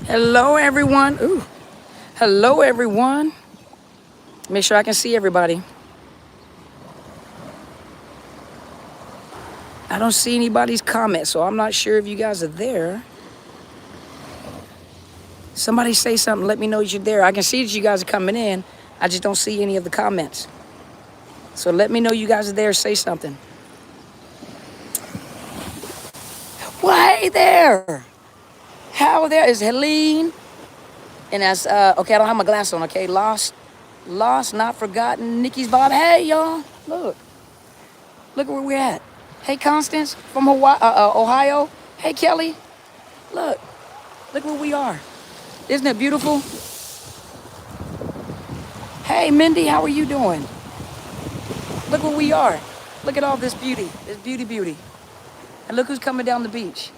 Hello, everyone. Ooh. Hello, everyone. Make sure I can see everybody. I don't see anybody's comments, so I'm not sure if you guys are there. Somebody say something. Let me know you're there. I can see that you guys are coming in. I just don't see any of the comments. So let me know you guys are there. Say something. Well, hey there. How there is Helene? And that's, okay, I don't have my glass on, okay? Lost, not forgotten. Nikki's Bob. Hey, y'all. Look at where we're at. Hey, Constance from Hawaii, Ohio. Hey, Kelly. Look where we are. Isn't it beautiful? Hey, Mindy, how are you doing? Look where we are. Look at all this beauty. This beauty. And look who's coming down the beach.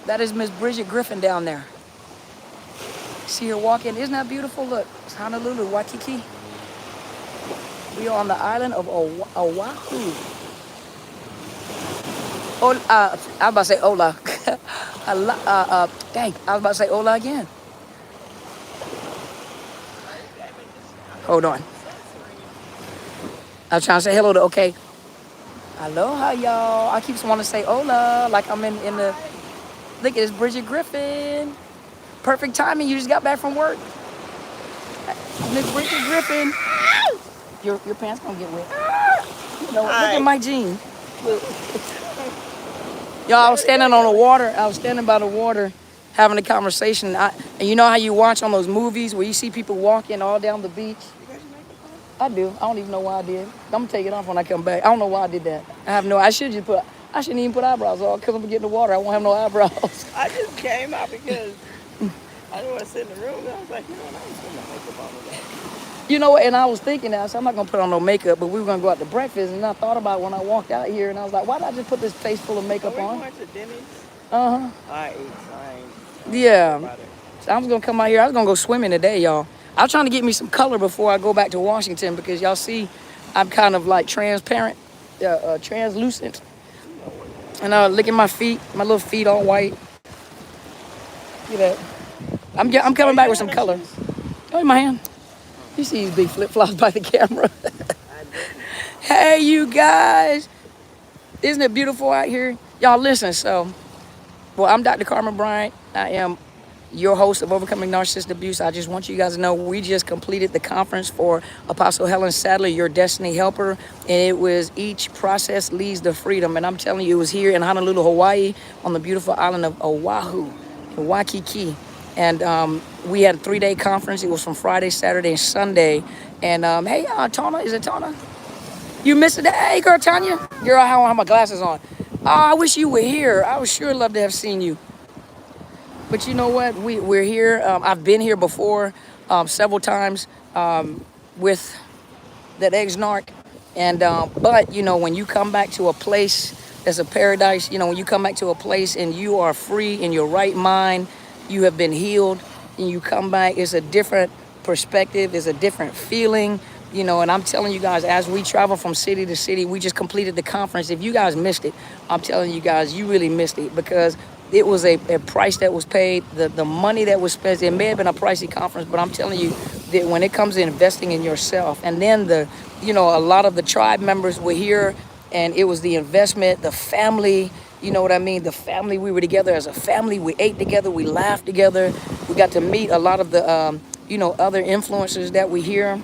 That is Miss Bridget Griffin down there. See her walking. Isn't that beautiful? Look, it's Honolulu, Waikiki. We are on the island of Oahu. I was about to say Ola. Dang, I was about to say Ola again. Hold on. I was trying to say hello to, okay. Aloha, y'all. I keep wanting to say Ola, like I'm in the, look at this Bridget Griffin. Perfect timing, you just got back from work. Miss Bridget Griffin. Your pants gonna get wet. You know, look at my jeans. Y'all, I was standing on the water. I was standing by the water having a conversation. And you know how you watch on those movies where you see people walking all down the beach? I do. I don't even know why I did. I'm gonna take it off when I come back. I don't know why I did that. I shouldn't even put eyebrows on because I'm gonna get in the water. I won't have no eyebrows. I just came out because I didn't want to sit in the room. I was like, you know what, I'm just gonna make makeup on today. You know what, and I was thinking that, so I'm not gonna put on no makeup, but we were gonna go out to breakfast, and I thought about it when I walked out here, and I was like, why did I just put this face full of makeup on? We went to Denny's. Uh-huh. I ate. Yeah. So I was gonna come out here. I was gonna go swimming today, y'all. I was trying to get me some color before I go back to Washington because y'all see I'm kind of like transparent, translucent. And look at my feet, my little feet all white. Look at that. I'm coming back with some color. Oh, in my hand. You see these big flip-flops by the camera. Hey, you guys. Isn't it beautiful out here? Y'all listen, I'm Dr. Carmen Bryant. I am your host of Overcoming Narcissist Abuse. I just want you guys to know we just completed the conference for Apostle Helen Sadler, Your Destiny Helper. And it was Each Process Leads to Freedom. And I'm telling you, it was here in Honolulu, Hawaii, on the beautiful island of Oahu, in Waikiki. And we had a 3-day conference. It was from Friday, Saturday, and Sunday. And hey, Tana, is it Tana? You missed it? Hey, girl, Tanya. Girl, I don't have my glasses on. Oh, I wish you were here. I would sure love to have seen you. But you know what? We're here. I've been here before several times with that ex-narc. And but, you know, when you come back to a place that's a paradise, you know, when you come back to a place and you are free in your right mind, you have been healed, and you come back, it's a different perspective, it's a different feeling, you know. And I'm telling you guys, as we travel from city to city, we just completed the conference. If you guys missed it, I'm telling you guys, you really missed it, because it was a price that was paid, the money that was spent. It may have been a pricey conference, but I'm telling you that when it comes to investing in yourself, and then a lot of the tribe members were here, and it was the investment, the family. You know what I mean? The family, we were together as a family. We ate together. We laughed together. We got to meet a lot of the, other influencers that we hear.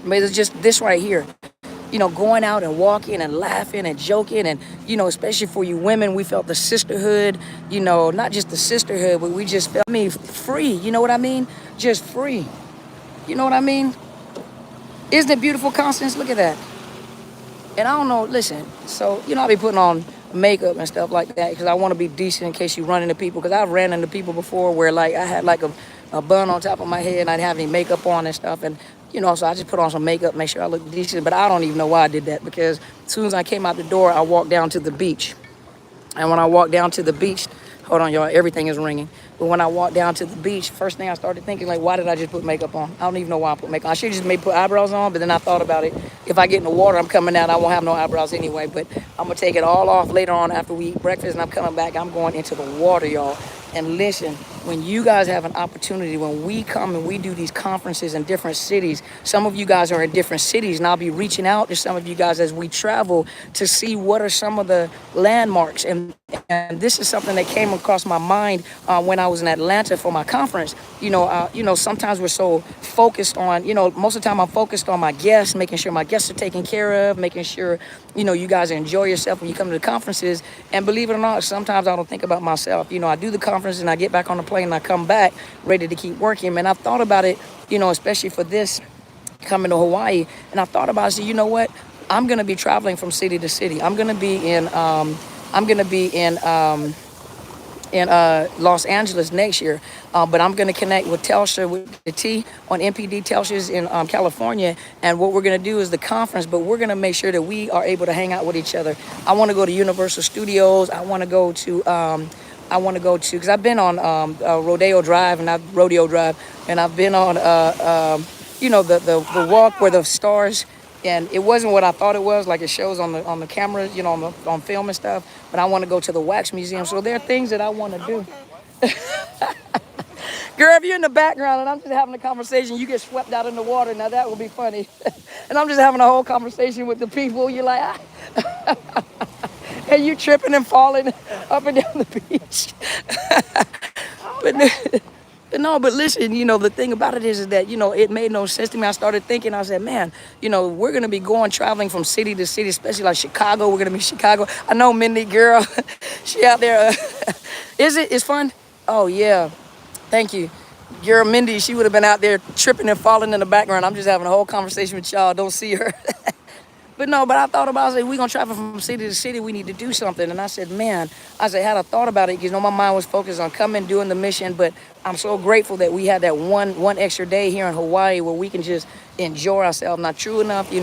But it's just this right here. You know, going out and walking and laughing and joking. And, you know, especially for you women, we felt the sisterhood, you know, not just the sisterhood, but we just felt, free. You know what I mean? Just free. You know what I mean? Isn't it beautiful, Constance? Look at that. And I don't know, listen, so, you know, I be putting on makeup and stuff like that because I want to be decent in case you run into people, because I've ran into people before where, like, I had like a bun on top of my head and I didn't have any makeup on and stuff, and you know, so I just put on some makeup, make sure I look decent. But I don't even know why I did that, because as soon as I came out the door, I walked down to the beach. And when I walked down to the beach, hold on, y'all, everything is ringing. But when I walked down to the beach, first thing I started thinking, like, why did I just put makeup on? I don't even know why I put makeup on. I should just maybe put eyebrows on, but then I thought about it. If I get in the water, I'm coming out, I won't have no eyebrows anyway. But I'm going to take it all off later on after we eat breakfast, and I'm coming back. I'm going into the water, y'all. And listen, when you guys have an opportunity, when we come and we do these conferences in different cities, some of you guys are in different cities, and I'll be reaching out to some of you guys as we travel to see what are some of the landmarks. And this is something that came across my mind when I was in Atlanta for my conference. Sometimes we're so focused on, most of the time I'm focused on my guests, making sure my guests are taken care of, making sure, you guys enjoy yourself when you come to the conferences. And believe it or not, sometimes I don't think about myself. I do the conference and I get back on the plane and I come back ready to keep working. And I've thought about it, especially for this coming to Hawaii. And I thought about it, so you know what? I'm gonna be traveling from city to city. I'm gonna be in Los Angeles next year, but I'm gonna connect with Telstra with the T on MPD Telstra's in California. And what we're gonna do is the conference, but we're gonna make sure that we are able to hang out with each other. I want to go to Universal Studios. I want to go to because I've been on Rodeo Drive, and I've been on the walk where the stars, and it wasn't what I thought it was, like it shows on the cameras, on film and stuff. But I want to go to the wax museum. So there are things that I want to do. Girl, if you're in the background and I'm just having a conversation, you get swept out in the water. Now that would be funny. And I'm just having a whole conversation with the people. You're like, and you tripping and falling up and down the beach. but but listen, the thing about it is that, it made no sense to me. I started thinking, I said, man, we're going to be traveling from city to city, especially like Chicago. We're going to be Chicago. I know Mindy, girl, she out there. It's fun? Oh, yeah. Thank you. Girl, Mindy, she would have been out there tripping and falling in the background. I'm just having a whole conversation with y'all. Don't see her. But I thought about it. I said, we're going to travel from city to city. We need to do something. And I said, had I thought about it, because my mind was focused on coming, doing the mission. But I'm so grateful that we had that one extra day here in Hawaii where we can just enjoy ourselves. Not true enough,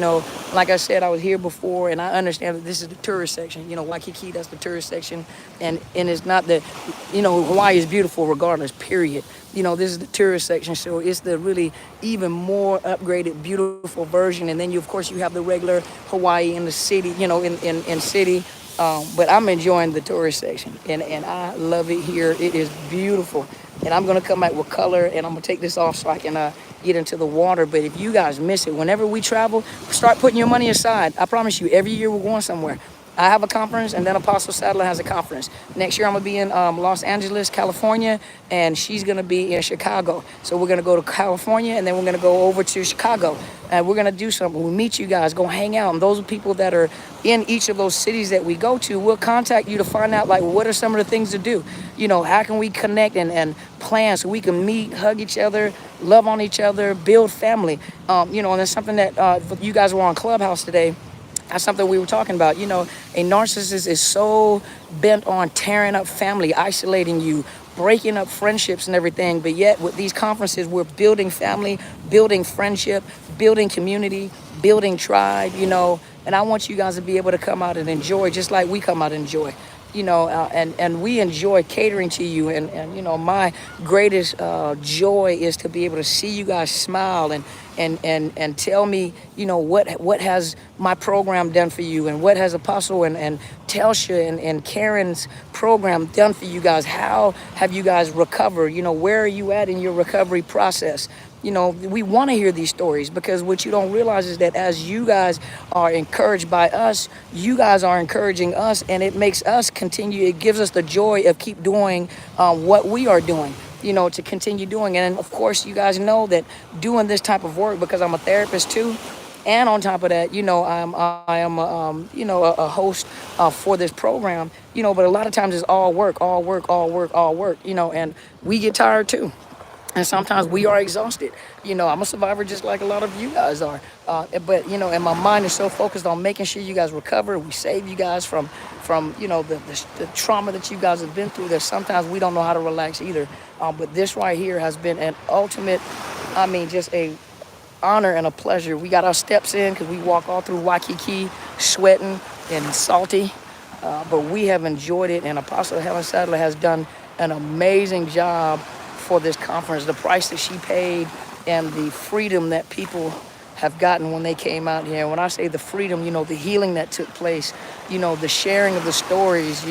like I said, I was here before, and I understand that this is the tourist section. Waikiki, that's the tourist section. And it's not that, Hawaii is beautiful regardless, period. This is the tourist section, so it's the really even more upgraded, beautiful version. And then of course, you have the regular Hawaii in the city, in city. But I'm enjoying the tourist section, and I love it here. It is beautiful. And I'm gonna come back with color, and I'm gonna take this off so I can get into the water. But if you guys miss it, whenever we travel, start putting your money aside. I promise you, every year we're going somewhere. I have a conference, and then Apostle Sadler has a conference. Next year, I'm going to be in Los Angeles, California, and she's going to be in Chicago. So we're going to go to California, and then we're going to go over to Chicago. And we're going to do something. We'll meet you guys, go hang out. And those are people that are in each of those cities that we go to. We'll contact you to find out, like, what are some of the things to do? How can we connect and plan so we can meet, hug each other, love on each other, build family. And that's something that you guys were on Clubhouse today. That's something we were talking about. A narcissist is so bent on tearing up family, isolating you, breaking up friendships and everything. But yet with these conferences, we're building family, building friendship, building community, building tribe, and I want you guys to be able to come out and enjoy just like we come out and enjoy. And we enjoy catering to you. And my greatest joy is to be able to see you guys smile and tell me, what has my program done for you, and what has Apostle and Telsha and Karen's program done for you guys. How have you guys recovered? Where are you at in your recovery process? We want to hear these stories, because what you don't realize is that as you guys are encouraged by us, you guys are encouraging us, and it makes us continue. It gives us the joy of keep doing what we are doing, to continue doing. And of course, you guys know that doing this type of work, because I'm a therapist too, and on top of that, I am a host for this program, but a lot of times it's all work, and we get tired too. And sometimes we are exhausted. I'm a survivor just like a lot of you guys are. But and my mind is so focused on making sure you guys recover. We save you guys from the trauma that you guys have been through, that sometimes we don't know how to relax either. But this right here has been an ultimate, just a honor and a pleasure. We got our steps in because we walk all through Waikiki, sweating and salty. But we have enjoyed it, and Apostle Helen Sadler has done an amazing job for this conference. The price that she paid and the freedom that people have gotten when they came out here. And when I say the freedom, the healing that took place, the sharing of the stories,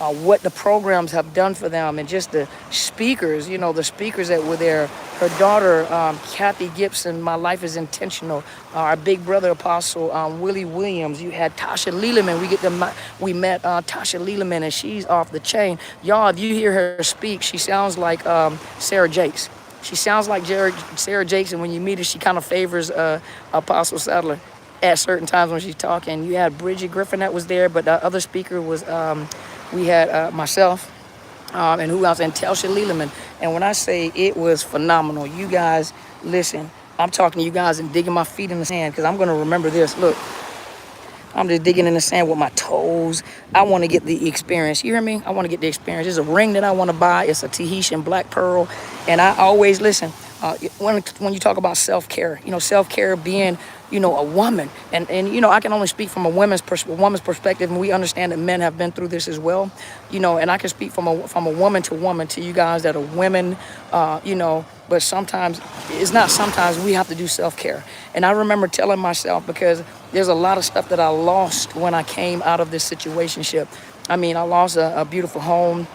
what the programs have done for them, and just the speakers, the speakers that were there. Her daughter, Kathy Gibson, My Life is Intentional. Our big brother apostle, Willie Williams. You had Tasha Leland. We met Tasha Leland, and she's off the chain. Y'all, if you hear her speak, she sounds like Sarah Jakes. She sounds like Sarah Jakes, and when you meet her, she kind of favors Apostle Sadler at certain times when she's talking. You had Bridget Griffin that was there, but the other speaker was we had myself, and who else? And Telsha Leland. And when I say it was phenomenal, you guys, listen, I'm talking to you guys and digging my feet in the sand because I'm going to remember this. Look, I'm just digging in the sand with my toes. I want to get the experience. You hear me? I want to get the experience. There's a ring that I want to buy. It's a Tahitian black pearl. And I always listen. When you talk about self-care, self-care being, a woman. And I can only speak from a woman's perspective, and we understand that men have been through this as well. And I can speak from a woman to you guys that are women, but sometimes, it's not sometimes, we have to do self-care. And I remember telling myself, because there's a lot of stuff that I lost when I came out of this situationship. I mean, I lost a beautiful home,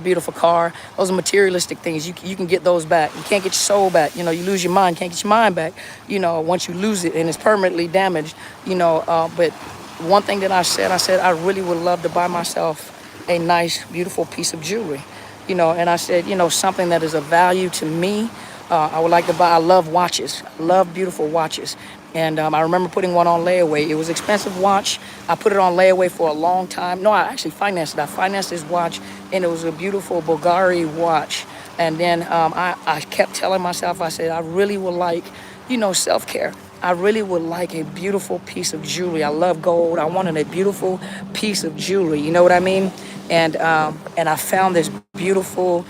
beautiful car. Those are materialistic things. You can get those back. You can't get your soul back. You lose your mind, can't get your mind back, once you lose it and it's permanently damaged, but one thing that I said, I really would love to buy myself a nice, beautiful piece of jewelry, and I said, something that is of value to me. I would like to buy, I love watches. I love beautiful watches. And I remember putting one on layaway. It was an expensive watch. I put it on layaway for a long time. No, I actually financed it. I financed this watch, and it was a beautiful Bulgari watch. And then I kept telling myself, I said, I really would like, self-care. I really would like a beautiful piece of jewelry. I love gold. I wanted a beautiful piece of jewelry. You know what I mean? And I found this beautiful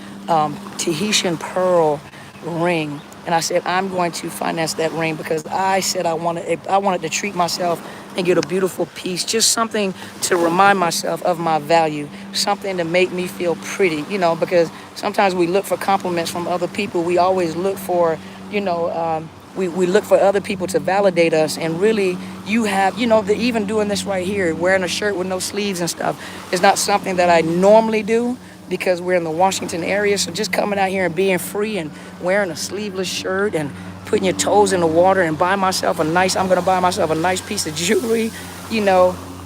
Tahitian pearl ring. And I said, I'm going to finance that ring because I said I wanted to treat myself and get a beautiful piece, just something to remind myself of my value, something to make me feel pretty, because sometimes we look for compliments from other people. We always look for, we look for other people to validate us. And really, you have, even doing this right here, wearing a shirt with no sleeves and stuff, is not something that I normally do, because we're in the Washington area. So just coming out here and being free and wearing a sleeveless shirt and putting your toes in the water and I'm going to buy myself a nice piece of jewelry,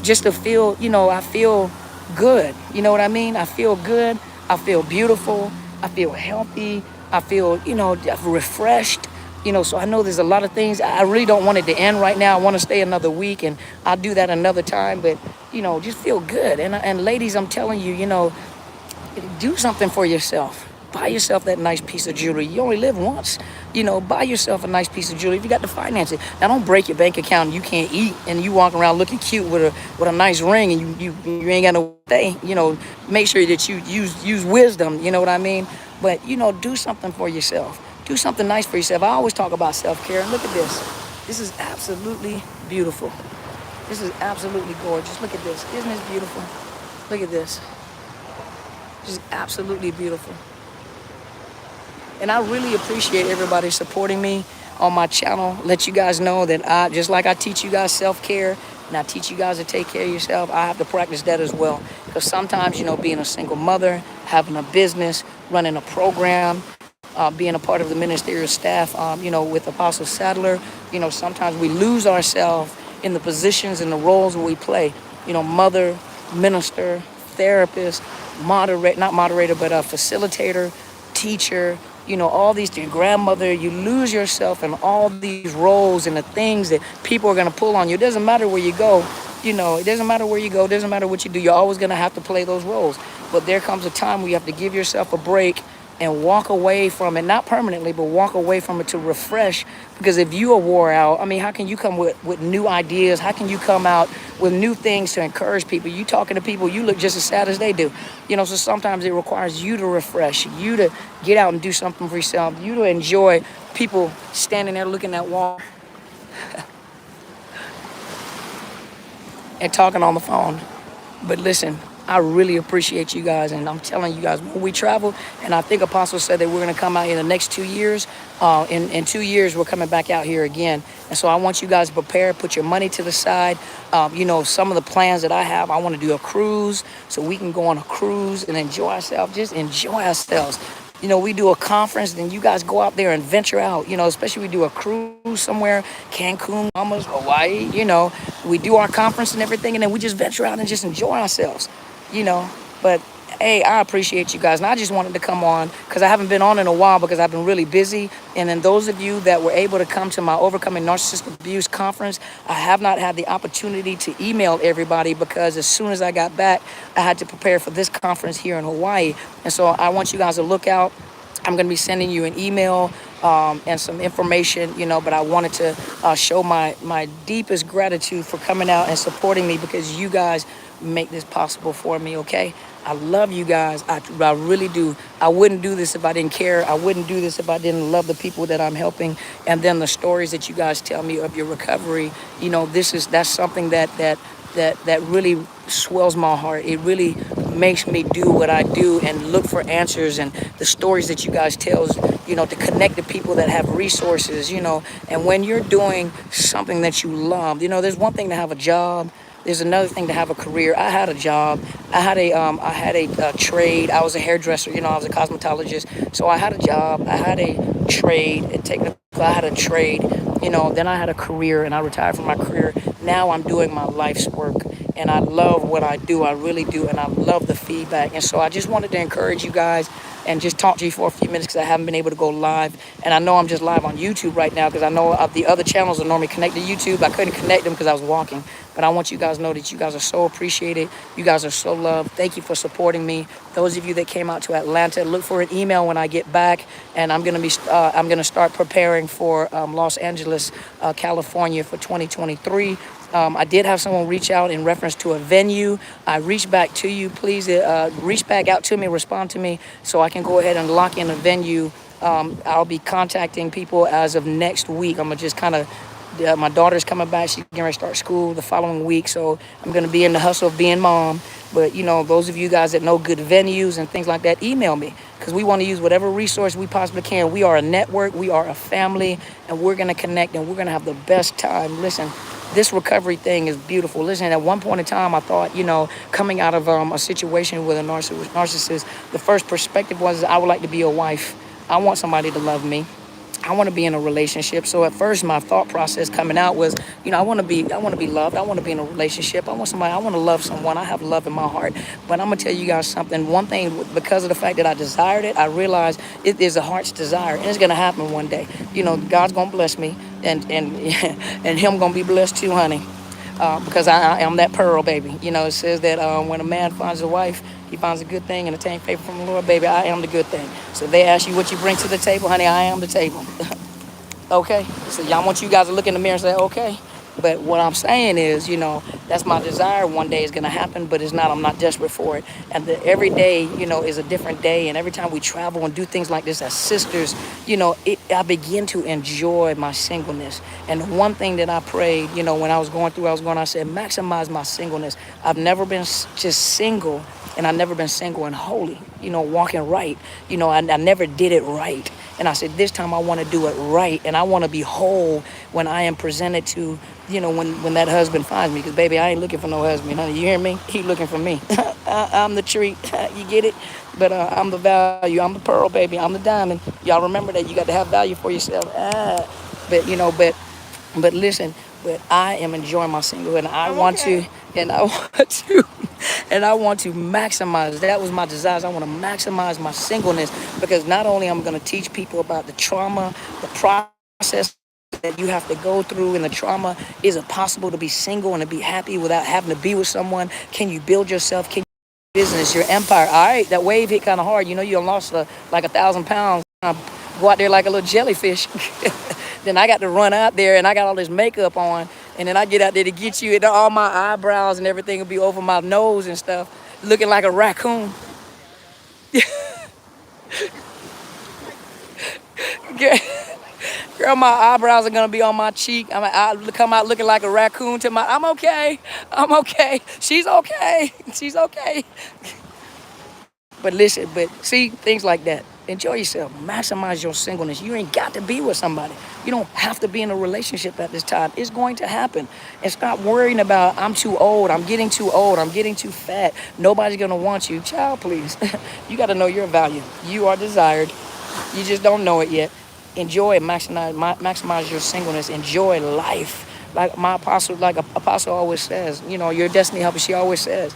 just to feel, I feel good. You know what I mean? I feel good. I feel beautiful. I feel healthy. I feel, refreshed. So I know there's a lot of things. I really don't want it to end right now. I want to stay another week, and I'll do that another time. But, just feel good. And ladies, I'm telling you, do something for yourself. Buy yourself that nice piece of jewelry. You only live once. Buy yourself a nice piece of jewelry if you got to finance it. Now, don't break your bank account and you can't eat and you walk around looking cute with a nice ring and you ain't got no thing. Make sure that you use wisdom. You know what I mean? But do something for yourself. Do something nice for yourself. I always talk about self-care. And look at this. This is absolutely beautiful. This is absolutely gorgeous. Look at this. Isn't this beautiful? Look at this. Just absolutely beautiful. And I really appreciate everybody supporting me on my channel. Let you guys know that just like I teach you guys self-care and I teach you guys to take care of yourself, I have to practice that as well. Because sometimes, being a single mother, having a business, running a program, being a part of the ministerial staff, with Apostle Sadler, sometimes we lose ourselves in the positions and the roles we play. Mother, minister, therapist, not moderator, but a facilitator, teacher, all these things, grandmother. You lose yourself in all these roles and the things that people are going to pull on you. It doesn't matter where you go, it doesn't matter where you go, it doesn't matter what you do. You're always going to have to play those roles. But there comes a time where you have to give yourself a break and walk away from it, not permanently, but walk away from it to refresh. Because if you are wore out, how can you come with new ideas? How can you come out with new things to encourage people? You talking to people, you look just as sad as they do. So sometimes it requires you to refresh, you to get out and do something for yourself, you to enjoy people standing there looking at wall and talking on the phone. But listen, I really appreciate you guys, and I'm telling you guys, when we travel, and I think Apostle said that we're going to come out in the next 2 years. In 2 years, we're coming back out here again, and so I want you guys to prepare, put your money to the side. Some of the plans that I have, I want to do a cruise, so we can go on a cruise and enjoy ourselves, just enjoy ourselves. We do a conference, then you guys go out there and venture out, especially we do a cruise somewhere, Cancun, Bahamas, Hawaii, we do our conference and everything, and then we just venture out and just enjoy ourselves, you know. But hey, I appreciate you guys, and I just wanted to come on because I haven't been on in a while because I've been really busy. And then those of you that were able to come to my Overcoming Narcissistic Abuse conference, I have not had the opportunity to email everybody because as soon as I got back, I had to prepare for this conference here in Hawaii. And so I want you guys to look out. I'm going to be sending you an email and some information, but I wanted to show my deepest gratitude for coming out and supporting me because you guys make this possible for me, okay? I love you guys. I really do. I wouldn't do this if I didn't care. I wouldn't do this if I didn't love the people that I'm helping. And then the stories that you guys tell me of your recovery, that's something that really swells my heart. It really makes me do what I do and look for answers, and the stories that you guys tell, to connect to people that have resources, and when you're doing something that you love, there's one thing to have a job. There's another thing to have a career. I had a job. I had a trade. I was a hairdresser. I was a cosmetologist. So I had a job. I had a trade. I had a trade. Then I had a career, and I retired from my career. Now I'm doing my life's work, and I love what I do. I really do, and I love the feedback. And so I just wanted to encourage you guys and just talk to you for a few minutes because I haven't been able to go live. And I know I'm just live on YouTube right now because I know the other channels are normally connected to YouTube. I couldn't connect them because I was walking. But I want you guys to know that you guys are so appreciated. You guys are so loved. Thank you for supporting me. Those of you that came out to Atlanta, look for an email when I get back. And I'm gonna start preparing for Los Angeles, California for 2023. I did have someone reach out in reference to a venue. I reached back to you. Please reach back out to me, respond to me so I can go ahead and lock in a venue. I'll be contacting people as of next week. I'm going to just kind of, my daughter's coming back. She's going to start school the following week. So I'm going to be in the hustle of being mom. But, those of you guys that know good venues and things like that, email me because we want to use whatever resource we possibly can. We are a network. We are a family, and we're going to connect, and we're going to have the best time. Listen, this recovery thing is beautiful. Listen, at one point in time, I thought, coming out of a situation with a narcissist, the first perspective was I would like to be a wife. I want somebody to love me. I want to be in a relationship. So at first, my thought process coming out was, I want to be loved. I want to be in a relationship. I want to love someone. I have love in my heart. But I'm going to tell you guys something. One thing, because of the fact that I desired it, I realized it is a heart's desire, and it's going to happen one day. God's going to bless me, and and him going to be blessed too, honey. Because I am that pearl, baby. It says that when a man finds a wife, he finds a good thing and obtain favor from the Lord, baby. I am the good thing. So they ask you what you bring to the table, honey. I am the table. Okay? So y'all want you guys to look in the mirror and say, okay. But what I'm saying is, that's my desire. One day is going to happen, but it's not. I'm not desperate for it. And every day, is a different day. And every time we travel and do things like this as sisters, I begin to enjoy my singleness. And the one thing that I prayed, when I was going through, I said, maximize my singleness. I've never been just single, and I've never been single and holy, walking right. I never did it right. And I said, this time I want to do it right. And I want to be whole when I am presented to, when that husband finds me. Because, baby, I ain't looking for no husband, honey. You hear me? He looking for me. I'm the treat. You get it? But I'm the value. I'm the pearl, baby. I'm the diamond. Y'all remember that. You got to have value for yourself. But listen, but I am enjoying my singlehood. And I want to, and I want to. And I want to maximize. That was my desires. I want to maximize my singleness because not only I'm going to teach people about the trauma, the process that you have to go through in the trauma. Is it possible to be single and to be happy without having to be with someone? Can you build yourself? Can you business, your empire? All right, that wave hit kind of hard. You done lost like 1,000 pounds. Go out there like a little jellyfish. Then I got to run out there and I got all this makeup on. And then I get out there to get you, and all my eyebrows and everything will be over my nose and stuff, looking like a raccoon. Girl, Girl, my eyebrows are gonna be on my cheek. I come out looking like a raccoon to my. I'm okay. I'm okay. She's okay. She's okay. But listen, but see, things like that. Enjoy yourself. Maximize your singleness. You ain't got to be with somebody. You don't have to be in a relationship at this time. It's going to happen. And stop worrying about, I'm too old, I'm getting too old, I'm getting too fat. Nobody's going to want you. Child, please. You got to know your value. You are desired. You just don't know it yet. Enjoy it. Maximize your singleness. Enjoy life. Like Apostle always says, your destiny helper, she always says,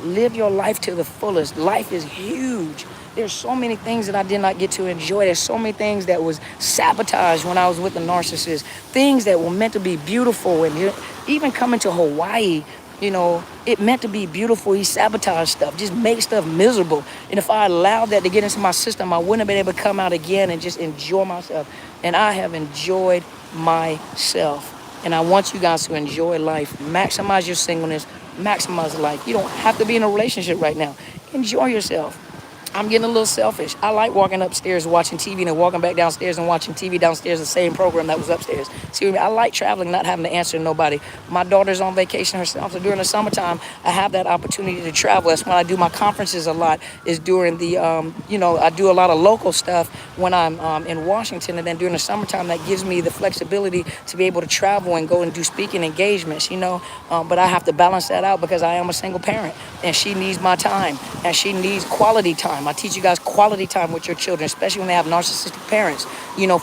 live your life to the fullest. Life is huge. There's so many things that I did not get to enjoy. There's so many things that was sabotaged when I was with the narcissist. Things that were meant to be beautiful. And even coming to Hawaii, it meant to be beautiful. He sabotaged stuff, just make stuff miserable. And if I allowed that to get into my system, I wouldn't have been able to come out again and just enjoy myself. And I have enjoyed myself. And I want you guys to enjoy life. Maximize your singleness. Maximize life. You don't have to be in a relationship right now. Enjoy yourself. I'm getting a little selfish. I like walking upstairs watching TV and then walking back downstairs and watching TV downstairs, the same program that was upstairs. See what I mean? I like traveling, not having to answer to nobody. My daughter's on vacation herself, so during the summertime, I have that opportunity to travel. That's when I do my conferences a lot, is during the, I do a lot of local stuff when I'm in Washington, and then during the summertime, that gives me the flexibility to be able to travel and go and do speaking engagements, but I have to balance that out because I am a single parent, and she needs my time, and she needs quality time. I teach you guys quality time with your children, especially when they have narcissistic parents,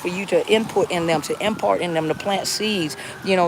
for you to input in them, to impart in them, to plant seeds,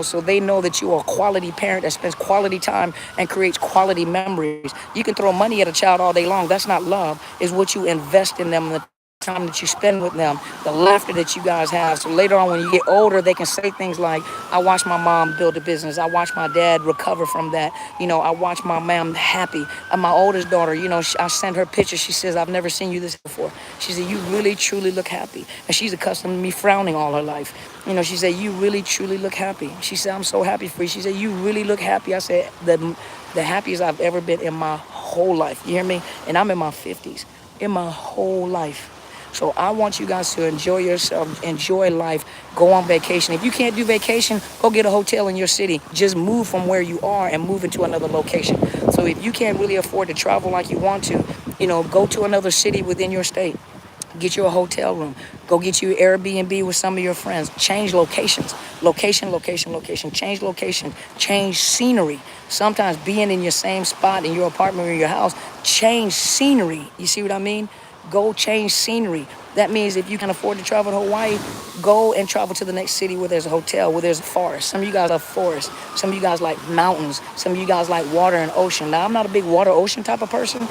so they know that you are a quality parent that spends quality time and creates quality memories. You can throw money at a child all day long. That's not love. It's what you invest in them, the time that you spend with them, the laughter that you guys have. So later on, when you get older, they can say things like, I watched my mom build a business. I watched my dad recover from that. I watched my mom happy. And my oldest daughter, I send her pictures. She says, I've never seen you this before. She said, you really, truly look happy. And she's accustomed to me frowning all her life. She said, you really, truly look happy. She said, I'm so happy for you. She said, you really look happy. I said, the happiest I've ever been in my whole life. You hear me? And I'm in my 50s. In my whole life. So I want you guys to enjoy yourself, enjoy life, go on vacation. If you can't do vacation, go get a hotel in your city. Just move from where you are and move into another location. So if you can't really afford to travel like you want to, go to another city within your state. Get you a hotel room. Go get you Airbnb with some of your friends. Change locations. Location. Change location. Change scenery. Sometimes being in your same spot in your apartment or your house, change scenery. You see what I mean? Go change scenery. That means if you can afford to travel to Hawaii, go and travel to the next city where there's a hotel, where there's a forest. Some of you guys love forests. Some of you guys like mountains. Some of you guys like water and ocean. Now, I'm not a big water ocean type of person,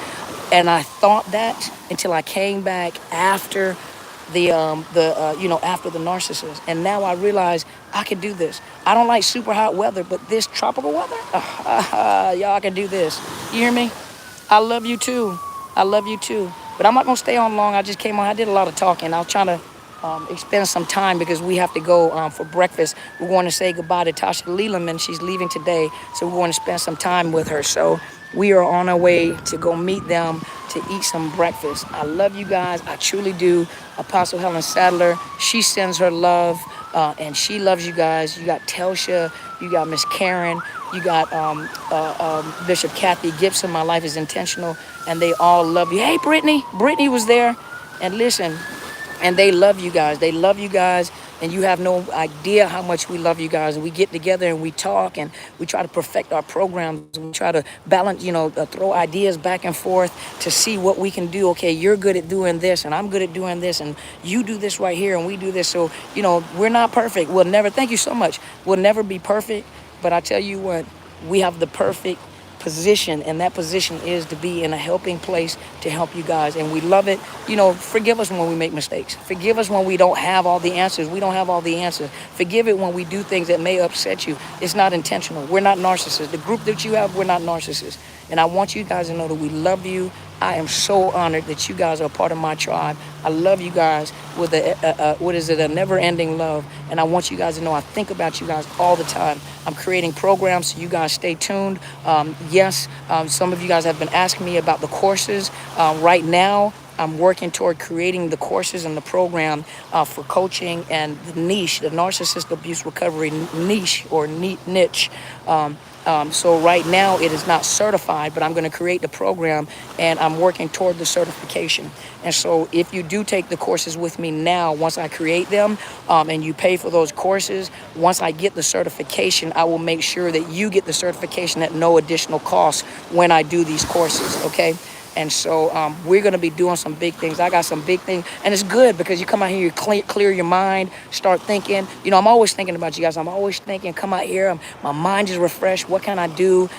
and I thought that until I came back after after the narcissist. And now I realize I can do this. I don't like super hot weather, but this tropical weather, y'all, I can do this. You hear me? I love you too. I love you too. But I'm not going to stay on long. I just came on. I did a lot of talking. I was trying to expend some time because we have to go for breakfast. We're going to say goodbye to Tasha Leland. She's leaving today, so we're going to spend some time with her. So we are on our way to go meet them to eat some breakfast. I love you guys. I truly do. Apostle Helen Sadler, she sends her love, and she loves you guys. You got Telsha. You got Miss Karen. You got Bishop Kathy Gibson. My life is intentional, and they all love you. Hey, Brittany. Brittany was there, and listen, and they love you guys. They love you guys, and you have no idea how much we love you guys. And we get together and we talk, and we try to perfect our programs. We try to balance, throw ideas back and forth to see what we can do. Okay, you're good at doing this, and I'm good at doing this, and you do this right here, and we do this. So, we're not perfect. We'll never, thank you so much. We'll never be perfect. But I tell you what, we have the perfect position, and that position is to be in a helping place to help you guys, and we love it. Forgive us when we make mistakes. Forgive us when we don't have all the answers. We don't have all the answers. Forgive it when we do things that may upset you. It's not intentional. We're not narcissists. The group that you have, we're not narcissists. And I want you guys to know that we love you. I am so honored that you guys are a part of my tribe. I love you guys with a never-ending love. And I want you guys to know I think about you guys all the time. I'm creating programs, so you guys stay tuned. Some of you guys have been asking me about the courses. Right now, I'm working toward creating the courses and the program for coaching and the niche, the narcissist abuse recovery niche or niche. So right now it is not certified, but I'm going to create the program and I'm working toward the certification. And so if you do take the courses with me now, once I create them and you pay for those courses, once I get the certification, I will make sure that you get the certification at no additional cost when I do these courses, okay? And so we're going to be doing some big things. I got some big things. And it's good because you come out here, you clear your mind, start thinking. You know, I'm always thinking about you guys. I'm always thinking, come out here. My mind is refreshed. What can I do?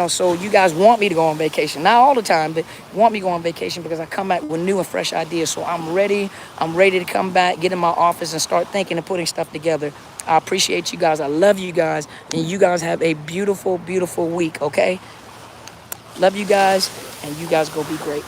So you guys want me to go on vacation. Not all the time, but want me to go on vacation because I come back with new and fresh ideas. So I'm ready. I'm ready to come back, get in my office and start thinking and putting stuff together. I appreciate you guys. I love you guys. And you guys have a beautiful, beautiful week, okay? Love you guys, and you guys go be great.